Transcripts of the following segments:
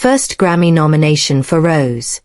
First Grammy nomination for Rosé.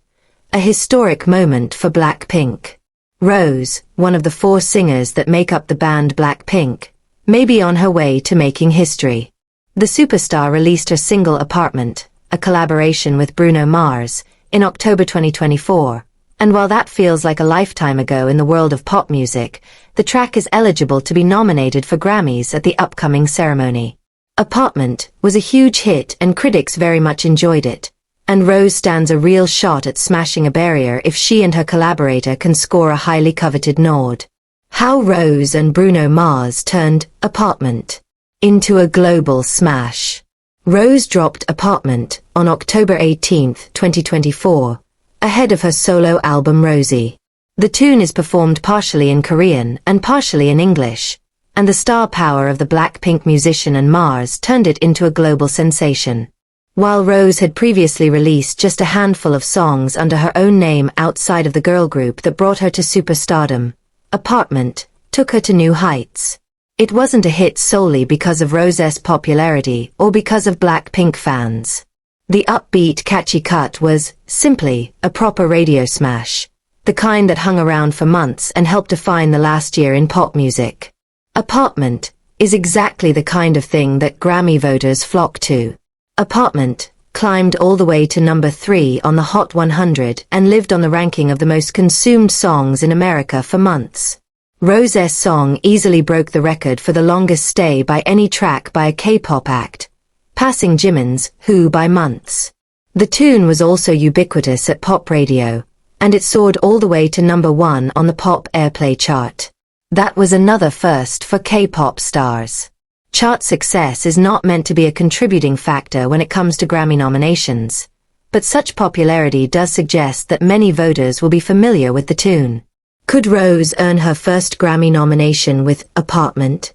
A historic moment for Blackpink. Rosé, one of the 4 singers that make up the band Blackpink, may be on her way to making history. The superstar released her single Apartment, a collaboration with Bruno Mars, in October 2024, and while that feels like a lifetime ago in the world of pop music, the track is eligible to be nominated for Grammys at the upcoming ceremony. Apartment was a huge hit and critics very much enjoyed it, and Rosé stands a real shot at smashing a barrier if she and her collaborator can score a highly coveted nod. How Rosé and Bruno Mars turned Apartment into a global smash. Rosé dropped Apartment on October 18, 2024, ahead of her solo album Rosé. The tune is performed partially in Korean and partially in English, and the star power of the Blackpink musician and Mars turned it into a global sensation. While Rosé had previously released just a handful of songs under her own name outside of the girl group that brought her to superstardom, Apartment took her to new heights. It wasn't a hit solely because of Rosé's popularity or because of Blackpink fans. The upbeat, catchy cut was, simply, a proper radio smash, the kind that hung around for months and helped define the last year in pop music. Apartment is exactly the kind of thing that Grammy voters flock to. Apartment climbed all the way to number 3 on the Hot 100 and lived on the ranking of the most consumed songs in America for months. Rosé's song easily broke the record for the longest stay by any track by a K-pop act, passing Jimin's Who by months. The tune was also ubiquitous at pop radio, and it soared all the way to number 1 on the pop airplay chart. That was another first for K-pop stars. Chart success is not meant to be a contributing factor when it comes to Grammy nominations, but such popularity does suggest that many voters will be familiar with the tune. Could Rosé earn her first Grammy nomination with Apartment?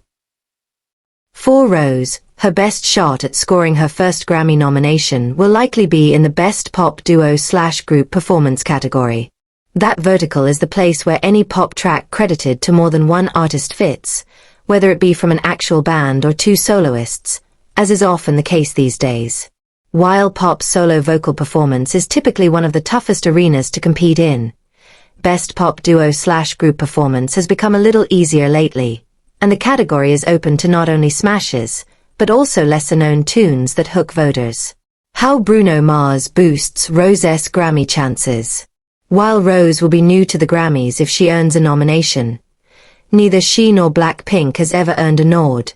For Rosé, her best shot at scoring her first Grammy nomination will likely be in the Best Pop Duo/Group Performance category. That vertical is the place where any pop track credited to more than one artist fits, whether it be from an actual band or 2 soloists, as is often the case these days. While pop solo vocal performance is typically one of the toughest arenas to compete in, Best Pop Duo/Group Performance has become a little easier lately, and the category is open to not only smashes, but also lesser-known tunes that hook voters. How Bruno Mars boosts Rosé's Grammy chances. While Rosé will be new to the Grammys if she earns a nomination, neither she nor Blackpink has ever earned a nod.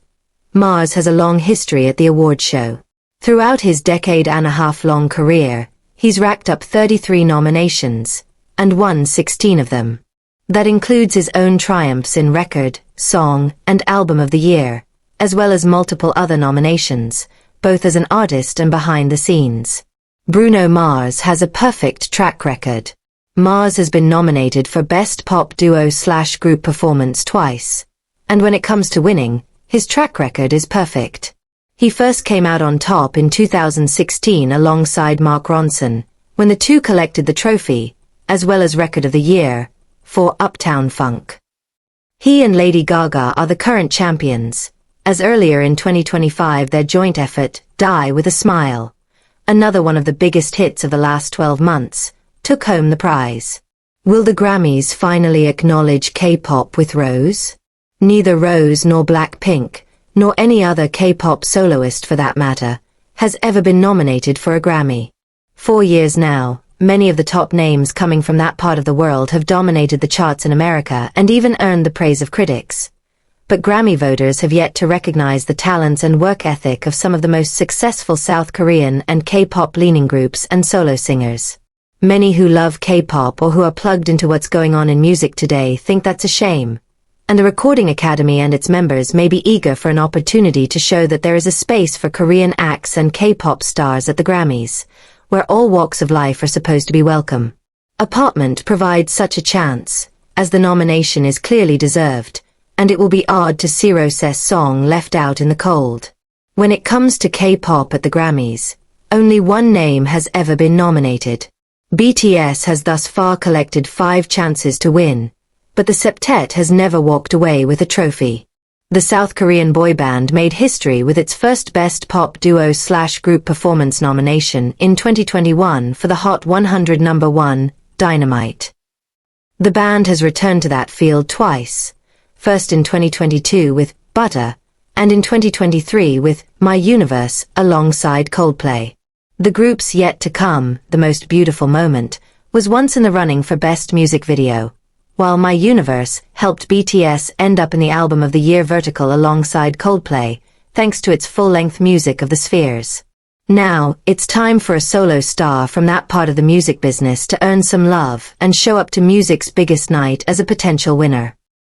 Mars has a long history at the award show. Throughout his decade-and-a-half-long career, he's racked up 33 nominations, and won 16 of them. That includes his own triumphs in Record, Song, and Album of the Year, as well as multiple other nominations, both as an artist and behind the scenes. Bruno Mars has a perfect track record. Mars has been nominated for Best Pop Duo/Group Performance twice, and when it comes to winning, his track record is perfect. He first came out on top in 2016 alongside Mark Ronson, when the two collected the trophy, as well as Record of the Year, for Uptown Funk. He and Lady Gaga are the current champions, as earlier in 2025 their joint effort, Die With a Smile, another one of the biggest hits of the last 12 months, took home the prize. Will the Grammys finally acknowledge K-pop with Rosé? Neither Rosé nor Blackpink, nor any other K-pop soloist for that matter, has ever been nominated for a Grammy. 4 years now, many of the top names coming from that part of the world have dominated the charts in America and even earned the praise of critics. But Grammy voters have yet to recognize the talents and work ethic of some of the most successful South Korean and K-pop leaning groups and solo singers. Many who love K-pop or who are plugged into what's going on in music today think that's a shame, and the Recording Academy and its members may be eager for an opportunity to show that there is a space for Korean acts and K-pop stars at the Grammys, where all walks of life are supposed to be welcome. Apartment provides such a chance, as the nomination is clearly deserved, and it will be odd to see Rosé's song left out in the cold. When it comes to K-pop at the Grammys, only one name has ever been nominated. BTS has thus far collected 5 chances to win, but the septet has never walked away with a trophy. The South Korean boy band made history with its first Best Pop Duo/Group Performance nomination in 2021 for the Hot 100 number 1, Dynamite. The band has returned to that field twice, first in 2022 with Butter, and in 2023 with My Universe alongside Coldplay. The group's Yet to Come, The Most Beautiful Moment, was once in the running for Best Music Video, while My Universe helped BTS end up in the Album of the Year vertical alongside Coldplay, thanks to its full-length music of the Spheres. Now, it's time for a solo star from that part of the music business to earn some love and show up to music's biggest night as a potential winner.